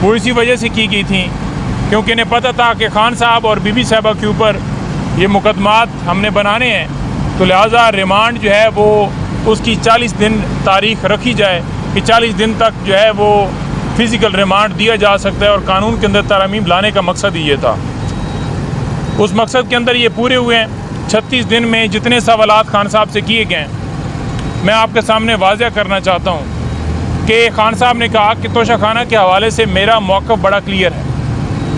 वो इसी वजह से की गई थी क्योंकि इन्हें पता था कि खान साहब और बीबी साहबा के ऊपर ये मुकदमात हमने बनाने हैं, तो लिहाजा रिमांड जो है वो उसकी 40 दिन तारीख रखी जाए कि 40 दिन तक जो है वो फ़िज़िकल रिमांड दिया जा सकता है। और कानून के अंदर तरमीम लाने का मकसद ही ये था। उस मकसद के अंदर ये पूरे हुए हैं। 36 दिन में जितने सवालात खान साहब से किए गए हैं, मैं आपके सामने वाज़ह करना चाहता हूँ कि खान साहब ने कहा कि तोशाखाना के हवाले से मेरा मौक़िफ़ बड़ा क्लियर है।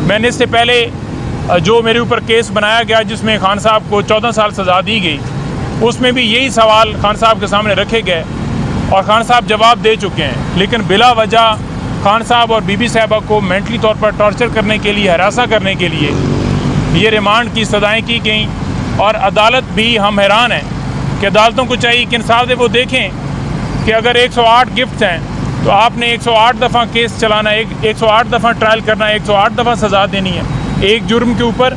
मैंने इससे पहले जो मेरे ऊपर केस बनाया गया जिसमें खान साहब को 14 साल सज़ा दी गई, उसमें भी यही सवाल खान साहब के सामने रखे गए और खान साहब जवाब दे चुके हैं। लेकिन बिला वजह खान साहब और बीबी साहबा को मेंटली तौर पर टॉर्चर करने के लिए, हरासा करने के लिए ये रिमांड की सज़ाएँ की गई। और अदालत भी, हम हैरान हैं कि अदालतों को चाहिए कि इंसाफ से वो देखें कि अगर 108 गिफ्ट हैं तो आपने 108 दफ़ा केस चलाना है, 108 दफ़ा ट्रायल करना है, 108 दफ़ा सज़ा देनी है। एक जुर्म के ऊपर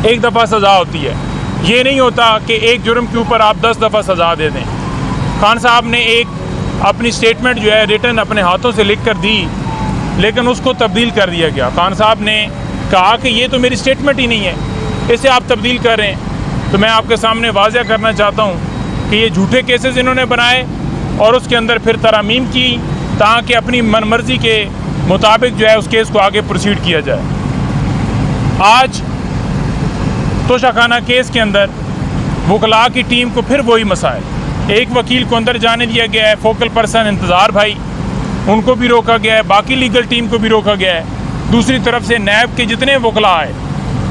1 दफ़ा सज़ा होती है। ये नहीं होता कि एक जुर्म के ऊपर आप 10 दफ़ा सज़ा दे दें। खान साहब ने एक अपनी स्टेटमेंट जो है रिटन अपने हाथों से लिख कर दी, लेकिन उसको तब्दील कर दिया गया। खान साहब ने कहा कि ये तो मेरी स्टेटमेंट ही नहीं है, इसे आप तब्दील कर रहे हैं। तो मैं आपके सामने वाज़ह करना चाहता हूँ कि ये झूठे केसेस इन्होंने बनाए और उसके अंदर फिर तरमीम की ताकि अपनी मनमर्जी के मुताबिक जो है उस केस को आगे प्रोसीड किया जाए। आज तोशाखाना केस के अंदर वकला की टीम को फिर वही मसाइल, एक वकील को अंदर जाने दिया गया है, फोकल पर्सन इंतज़ार भाई उनको भी रोका गया है, बाकी लीगल टीम को भी रोका गया है। दूसरी तरफ से नैब के जितने वकला आए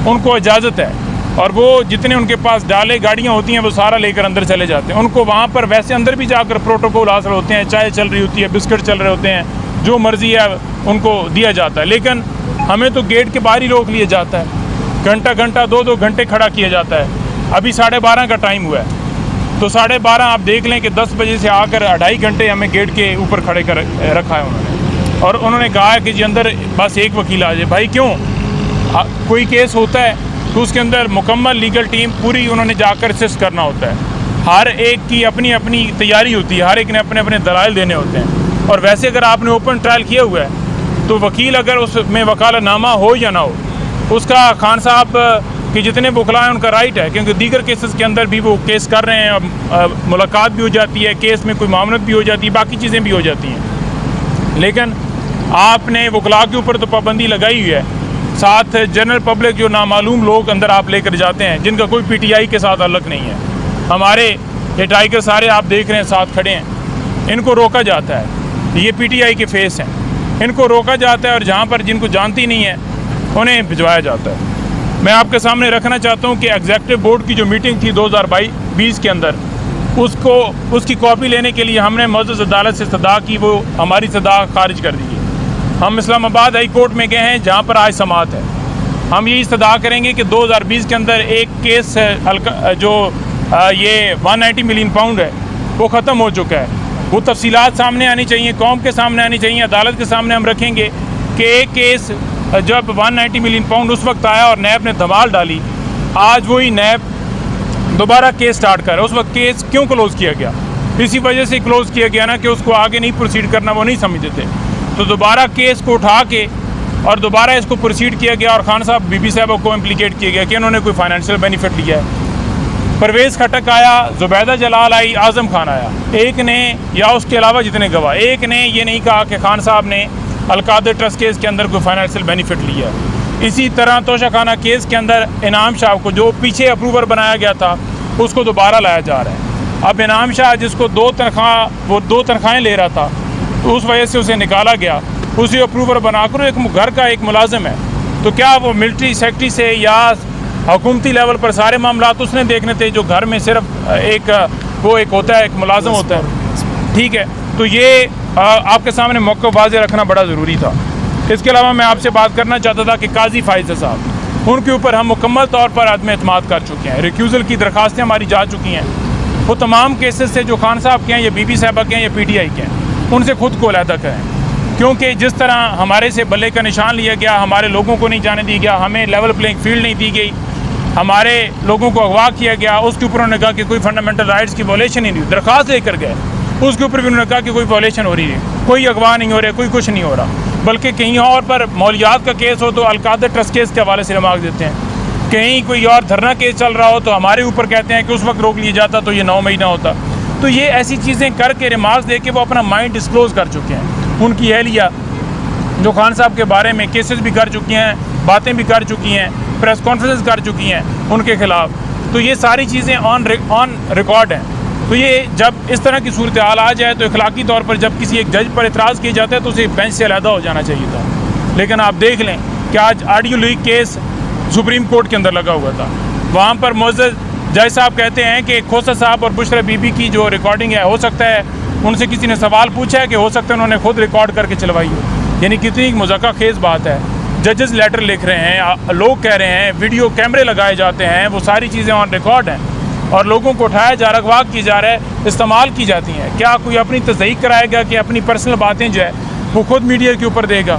उनको इजाज़त है और वो जितने उनके पास डाले गाड़ियाँ होती हैं वो सारा लेकर अंदर चले जाते हैं। उनको वहाँ पर वैसे अंदर भी जाकर प्रोटोकॉल हासिल होते हैं, चाय चल रही होती है, बिस्किट चल रहे होते हैं, जो मर्ज़ी है उनको दिया जाता है। लेकिन हमें तो गेट के बाहर ही रोक लिया जाता है, घंटा घंटा 2-2 घंटे खड़ा किया जाता है। अभी 12:30 का टाइम हुआ है, तो 12:30 आप देख लें कि 10 बजे से आकर 2.5 घंटे हमें गेट के ऊपर खड़े कर रखा है उन्होंने। और उन्होंने कहा है कि जी अंदर बस एक वकील आ जाए। भाई क्यों? कोई केस होता है तो उसके अंदर मुकम्मल लीगल टीम पूरी उन्होंने जाकर असिस्ट करना होता है। हर एक की अपनी अपनी तैयारी होती है, हर एक ने अपने अपने दलाइल देने होते हैं। और वैसे अगर आपने ओपन ट्रायल किया हुआ है तो वकील अगर उसमें वकालतनामा हो या ना हो, उसका खान साहब के जितने वकला हैं उनका राइट है, क्योंकि दीगर केसेस के अंदर भी वो केस कर रहे हैं, मुलाकात भी हो जाती है, केस में कोई मामलत भी हो जाती है, बाकी चीज़ें भी हो जाती हैं। लेकिन आपने वकला के ऊपर तो पाबंदी लगाई हुई है, साथ जनरल पब्लिक जो नामालूम लोग अंदर आप लेकर जाते हैं जिनका कोई पीटीआई के साथ अलग नहीं है। हमारे ये टाइगर सारे आप देख रहे हैं साथ खड़े हैं, इनको रोका जाता है, ये पीटीआई के फेस हैं, इनको रोका जाता है और जहाँ पर जिनको जानती नहीं है उन्हें भिजवाया जाता है। मैं आपके सामने रखना चाहता हूँ कि एग्जीक्यूटिव बोर्ड की जो मीटिंग थी 2020 के अंदर, उसकी कॉपी लेने के लिए हमने मौजूद अदालत से सदा की, वो हमारी सदा खारिज कर दी है। हम इस्लामाबाद हाई कोर्ट में गए हैं जहाँ पर आज समाअत है। हम यही सदा करेंगे कि 2020 के अंदर एक केस जो ये 190 मिलियन पाउंड है वो ख़त्म हो चुका है। वो तफसीलात सामने आनी चाहिए, कौम के सामने आनी चाहिए, अदालत के सामने हम रखेंगे कि एक केस जब 190 मिलियन पाउंड उस वक्त आया और नैब ने धमाल डाली, आज वही नैब दोबारा केस स्टार्ट कर रहा है। उस वक्त केस क्यों क्लोज़ किया गया? इसी वजह से क्लोज़ किया गया ना कि उसको आगे नहीं प्रोसीड करना, वो नहीं समझते थे। तो दोबारा केस को उठा के और दोबारा इसको प्रोसीड किया गया और खान साहब बीबी साहबा को इम्प्लीकेट किया गया कि उन्होंने कोई फाइनेंशियल बेनिफिट लिया है। परवेज़ खटक आया, जुबैदा जलाल आई, आज़म खान आया, एक ने या उसके अलावा जितने गवाह, एक ने ये नहीं कहा कि खान साहब ने अलकादर ट्रस्ट केस के अंदर कोई फाइनेंशियल बेनिफिट लिया। इसी तरह तोशाखाना केस के अंदर इनाम शाह को जो पीछे अप्रूवर बनाया गया था उसको दोबारा लाया जा रहा है। अब इनाम शाह जिसको 2 तनख्वाहें ले रहा था तो उस वजह से उसे निकाला गया, उसे अप्रूवर बनाकर एक घर का एक मुलाजिम है, तो क्या वो मिलिट्री सेक्रेटरी से या हुकूमती लेवल पर सारे मामला उसने देखने थे जो घर में सिर्फ एक होता है, एक मुलाजिम होता है? ठीक है, तो ये आपके सामने मौक़िफ़ वाज़ेह रखना बड़ा ज़रूरी था। इसके अलावा मैं आपसे बात करना चाहता था कि काजी फाइज़ साहब, उनके ऊपर हम मुकम्मल तौर पर अदम एतमाद कर चुके हैं। रिक्यूज़ल की दरख्वास्तें हमारी जा चुकी हैं। वो तमाम केसेस से जो खान साहब के हैं या बीबी साहबा के हैं या पीटीआई के हैं, उनसे ख़ुद को अलहदा करें, क्योंकि जिस तरह हमारे से बल्ले का निशान लिया गया, हमारे लोगों को नहीं जाने दिया गया, हमें लेवल प्लेइंग फील्ड नहीं दी गई, हमारे लोगों को अगवा किया गया, उसके ऊपर उन्होंने कहा कि कोई फंडामेंटल राइट्स की वॉलेशन ही नहीं हुई। दरख्वास्त लेकर गए, उसके ऊपर भी उन्होंने कहा कि कोई वॉलेशन हो रही है, कोई अगवा नहीं हो रहा, कोई कुछ नहीं हो रहा। बल्कि कहीं और पर मौलियात का केस हो तो अलकादा ट्रस्ट केस के हवाले से रिमार्क देते हैं। कहीं कोई और धरना केस चल रहा हो तो हमारे ऊपर कहते हैं कि उस वक्त रोक लिया जाता तो ये 9 महीना होता। तो ये ऐसी चीज़ें करके रिमार्क्स दे के वो अपना माइंड डिस्क्लोज कर चुके हैं। उनकी अहलिया जो खान साहब के बारे में केसेस भी कर चुकी हैं, बातें भी कर चुकी हैं, प्रेस कॉन्फ्रेंस कर चुकी हैं उनके ख़िलाफ़। तो ये सारी चीज़ें ऑन रिकॉर्ड हैं। तो ये जब इस तरह की सूरत हाल आ जाए तो इखलाकी तौर पर जब किसी एक जज पर इतराज़ किया जाता है तो उसे बेंच से अलहदा हो जाना चाहिए था। लेकिन आप देख लें कि आज audio leak case supreme court के अंदर लगा हुआ था। वहाँ पर मुअज़्ज़ज़ जज साहब कहते हैं कि खोसा साहब और बुशरा बीबी की जो रिकॉर्डिंग है, हो सकता है उनसे किसी ने सवाल पूछा है कि हो सकता है उन्होंने खुद रिकॉर्ड करके चलवाई हो। यानी कितनी मज़ाक़ा खेज़ बात है। जजेस लेटर लिख रहे हैं, लोग कह रहे हैं, वीडियो कैमरे लगाए जाते हैं, वो सारी चीज़ें ऑन रिकॉर्ड हैं और लोगों को उठाया जा रहा, अगवा की जा रहा है, इस्तेमाल की जाती हैं। क्या कोई अपनी तस्दीक कराएगा कि अपनी पर्सनल बातें जो है वो खुद मीडिया के ऊपर देगा,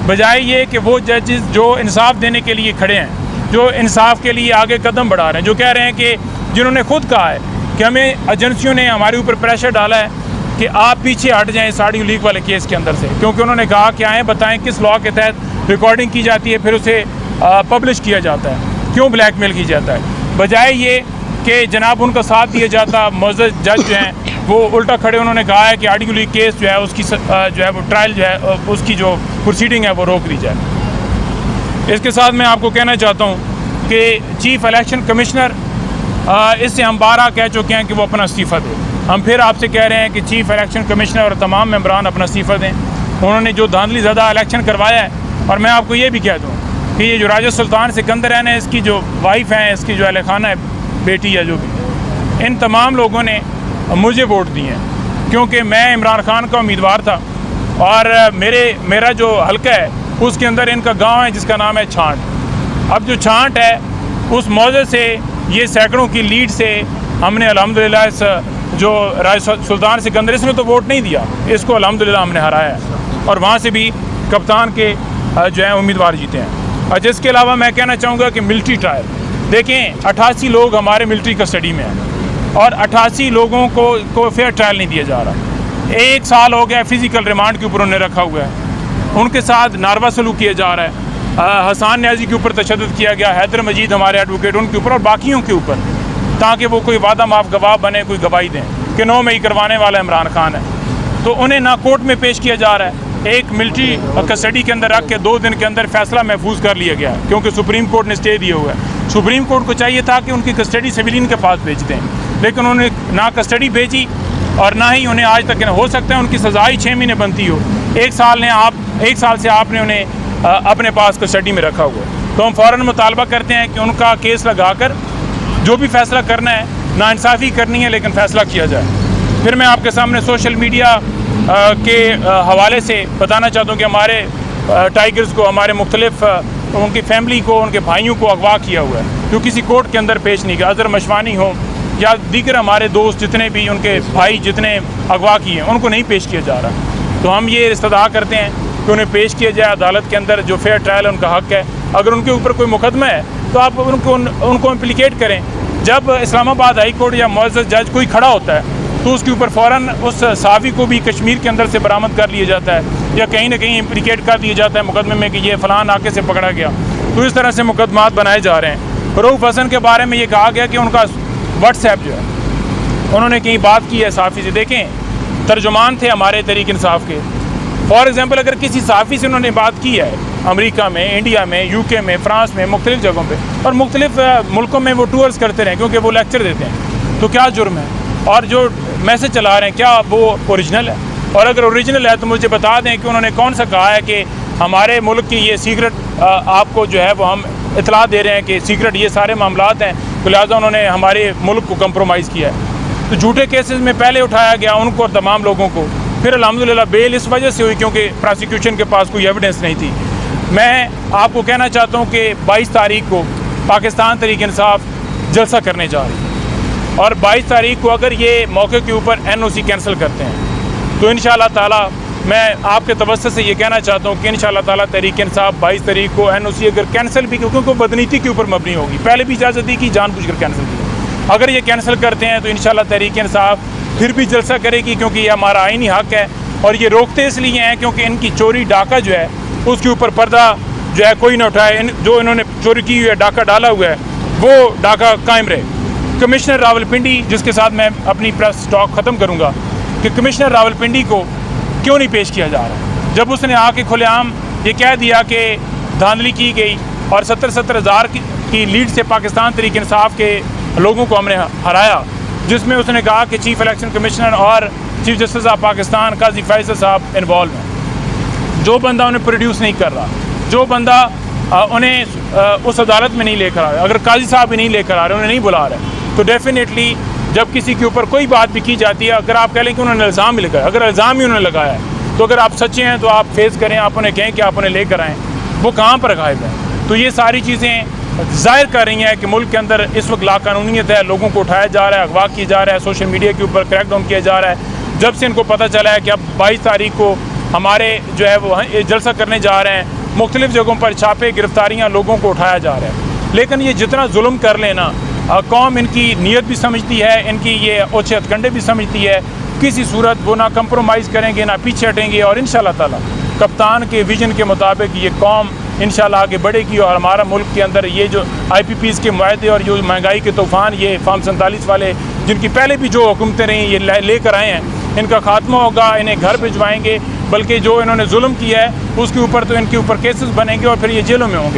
बजाय ये कि वो जजेस जो इंसाफ देने के लिए खड़े हैं, जो इंसाफ के लिए आगे कदम बढ़ा रहे हैं, जो कह रहे हैं कि जिन्होंने खुद कहा है कि हमें एजेंसियों ने हमारे ऊपर प्रेशर डाला है कि आप पीछे हट जाएं इस ऑडियो लीक वाले केस के अंदर से, क्योंकि उन्होंने कहा कि आएँ बताएं किस लॉ के तहत रिकॉर्डिंग की जाती है, फिर उसे पब्लिश किया जाता है, क्यों ब्लैकमेल की जाता है। बजाय ये कि जनाब उनका साथ दिया जाता, मुअज़्ज़ज़ जज जो हैं वो उल्टा खड़े उन्होंने कहा है कि ऑडियो लीक केस जो है उसकी जो है वो ट्रायल जो है उसकी जो प्रोसीडिंग है वो रोक दी जाए। इसके साथ मैं आपको कहना चाहता हूँ कि चीफ इलेक्शन कमिश्नर इससे हम 12 कह चुके हैं कि वो अपना इस्तीफ़ा दे। हम फिर आपसे कह रहे हैं कि चीफ इलेक्शन कमिश्नर और तमाम मेंबरान अपना इस्तीफ़ा दें। उन्होंने जो धांधली ज़्यादा इलेक्शन करवाया है, और मैं आपको ये भी कह दूँ कि ये जो राजा सुल्तान सिकंदर है, इसकी जो वाइफ हैं, इसकी जो अहल खाना है, बेटी या जो भी, इन तमाम लोगों ने मुझे वोट दिए हैं क्योंकि मैं इमरान खान का उम्मीदवार था और मेरा जो हल्का है उसके अंदर इनका गांव है जिसका नाम है छांट। अब जो छांट है उस मौजे से ये सैकड़ों की लीड से हमने अल्हम्दुलिल्लाह इस जो राजा सुल्तान सिकंदर, इसने तो वोट नहीं दिया, इसको अल्हम्दुलिल्लाह हमने हराया है और वहाँ से भी कप्तान के जो है उम्मीदवार जीते हैं। और जिसके अलावा मैं कहना चाहूँगा कि मिलिट्री ट्रायल देखें, 88 लोग हमारे मिलिट्री कस्टडी में हैं और 88 लोगों को फेयर ट्रायल नहीं दिया जा रहा। 1 साल हो गया फिज़िकल रिमांड के ऊपर उन्हें रखा हुआ है, उनके साथ नारवा सलूक किया जा रहा है। हसन न्याजी के ऊपर तशद्दुद किया गया, हैदर मजीद हमारे एडवोकेट उनके ऊपर और बाकियों के ऊपर, ताकि वो कोई वादा माफ गवाह बने, कोई गवाही दें कि 9 मई करवाने वाला इमरान खान है। तो उन्हें ना कोर्ट में पेश किया जा रहा है, एक मिलिट्री कस्टडी के अंदर रख के 2 दिन के अंदर फैसला महफूज कर लिया गया क्योंकि सुप्रीम कोर्ट ने स्टे दिया हुआ है। सुप्रीम कोर्ट को चाहिए था कि उनकी कस्टडी सिविलियन के पास भेज दें, लेकिन उन्होंने ना कस्टडी भेजी और ना ही उन्हें आज तक, हो सकता है उनकी सज़ा ही 6 महीने बनती हो, 1 साल से आपने उन्हें अपने पास कस्टडी में रखा हुआ है। तो हम फ़ौरन मुतालबा करते हैं कि उनका केस लगाकर जो भी फ़ैसला करना है, नाइंसाफ़ी करनी है लेकिन फ़ैसला किया जाए। फिर मैं आपके सामने सोशल मीडिया के हवाले से बताना चाहता हूँ कि हमारे टाइगर्स को, हमारे मुख्तलिफ उनकी फैमिली को, उनके भाइयों को अगवा किया हुआ है जो किसी कोर्ट के अंदर पेश नहीं किया। अज़हर मशवानी हो या दीगर हमारे दोस्त जितने भी, उनके भाई जितने अगवा किए हैं, उनको नहीं पेश किया जा रहा। तो हम ये इस्तदा करते हैं कि उन्हें पेश किया जाए अदालत के अंदर, जो फेयर ट्रायल है उनका हक़ है। अगर उनके ऊपर कोई मुकदमा है तो आप उनको इम्प्लिकेट करें। जब इस्लामाबाद हाई कोर्ट या मुअज़्ज़ज़ जज कोई खड़ा होता है तो उसके ऊपर फ़ौरन उस साफ़ी को भी कश्मीर के अंदर से बरामद कर लिया जाता है या कहीं ना कहीं इम्प्लिकेट कर दिया जाता है मुकदमे में कि ये फ़लाँ नाके से पकड़ा गया। तो इस तरह से मुकदमात बनाए जा रहे हैं। रऊफ़ हसन के बारे में ये कहा गया कि उनका व्हाट्सएप जो है, उन्होंने कहीं बात की है साफ़ी से। देखें, तर्जुमान थे हमारे तहरीक इंसाफ के। फॉर एग्ज़ाम्पल, अगर किसी साफ़ी से उन्होंने बात की है अमेरिका में, इंडिया में, यूके में, फ्रांस में, मुख्तलिफ़ जगहों पे और मुख्तलिफ़ मुल्कों में वो टूर्स करते रहें क्योंकि वो लेक्चर देते हैं, तो क्या जुर्म है? और जो मैसेज चला रहे हैं क्या वो ओरिजिनल है? और अगर ओरिजिनल है तो मुझे बता दें कि उन्होंने कौन सा कहा है कि हमारे मुल्क की ये सीक्रेट आपको जो है वो हम इतला दे रहे हैं कि सीक्रेट ये सारे मामलात हैं, तो लिहाजा उन्होंने हमारे मुल्क को कंप्रोमाइज़ किया है। तो झूठे केसेस में पहले उठाया गया उनको और तमाम लोगों को, फिर अल्हम्दुलिल्लाह बेल इस वजह से हुई क्योंकि प्रोसिक्यूशन के पास कोई एविडेंस नहीं थी। मैं आपको कहना चाहता हूँ कि 22 तारीख को पाकिस्तान तहरीक इंसाफ जलसा करने जा रही है और 22 तारीख को अगर ये मौके के ऊपर NOC कैंसिल करते हैं तो इंशाअल्लाह ताला मैं आपके तवज्जुह से ये कहना चाहता हूँ कि इंशाअल्लाह ताला तहरीक इंसाफ 22 तारीख को NOC अगर कैंसिल भी, क्योंकि बदनीति के ऊपर मबनी होगी, पहले भी इजाज़त दी कि जानबूझकर कैंसिल की, अगर ये कैंसिल करते हैं तो इंशाअल्लाह तहरीक इंसाफ फिर भी जलसा करेगी क्योंकि ये हमारा आईनी हक़ है और ये रोकते इसलिए हैं क्योंकि इनकी चोरी डाका जो है उसके ऊपर पर्दा जो है कोई ना उठाए। जो इन्होंने चोरी की हुई है, डाका डाला हुआ है, वो डाका कायम रहे। कमिश्नर रावलपिंडी, जिसके साथ मैं अपनी प्रेस टॉक ख़त्म करूँगा, कि कमिश्नर रावलपिंडी को क्यों नहीं पेश किया जा रहा, जब उसने आके खुलेआम ये कह दिया कि धांधली की गई और 70-70 हज़ार की लीड से पाकिस्तान तहरीक इंसाफ के लोगों को हमने हराया, जिसमें उसने कहा कि चीफ इलेक्शन कमिश्नर और चीफ जस्टिस ऑफ पाकिस्तान काजी फैसल साहब इन्वॉल्व हैं। जो बंदा उन्हें प्रोड्यूस नहीं कर रहा, जो बंदा उन्हें उस अदालत में नहीं लेकर आ रहा, अगर काजी साहब भी नहीं लेकर आ रहे, उन्हें नहीं बुला रहे, तो डेफिनेटली जब किसी के ऊपर कोई बात भी की जाती है, अगर आप कह लें कि उन्होंने इल्ज़ाम भी लगाया, अगर इल्ज़ाम ही उन्होंने लगाया है, तो अगर आप सच्चे हैं तो आप फेस करें, आप उन्हें कहें कि आप उन्हें लेकर आएँ, वो कहाँ पर गायब है। तो ये सारी चीज़ें ज़ाहिर कर रही हैं कि मुल्क के अंदर इस वक्त लाकानूनियत है, लोगों को उठाया जा रहा है, अगवा किया जा रहा है, सोशल मीडिया के ऊपर क्रैकडाउन किया जा रहा है। जब से इनको पता चला है कि अब 22 तारीख को हमारे जो है वो जलसा करने जा रहे हैं, मुख्तलिफ़ जगहों पर छापे, गिरफ्तारियाँ, लोगों को उठाया जा रहा है। लेकिन ये जितना जुल्म कर लेना, कौम इनकी नीयत भी समझती है, इनकी ये ओछे हथकंडे भी समझती है, किसी सूरत वो ना कंप्रोमाइज़ करेंगे, ना पीछे हटेंगे, और इंशाअल्लाह ताला कप्तान के विजन के मुताबिक ये कौम इंशाअल्लाह आगे बढ़ेगी। और हमारा मुल्क के अंदर ये जो IPPs के मुआहदे और जो महंगाई के तूफ़ान, ये फार्म 47 वाले जिनकी पहले भी जो हुकूमतें रहीं ये लेकर आए हैं, इनका खात्मा होगा, इन्हें घर भिजवाएंगे, बल्कि जो इन्होंने जुल्म किया है उसके ऊपर तो इनके ऊपर केसेस बनेंगे और फिर ये जेलों में होंगे।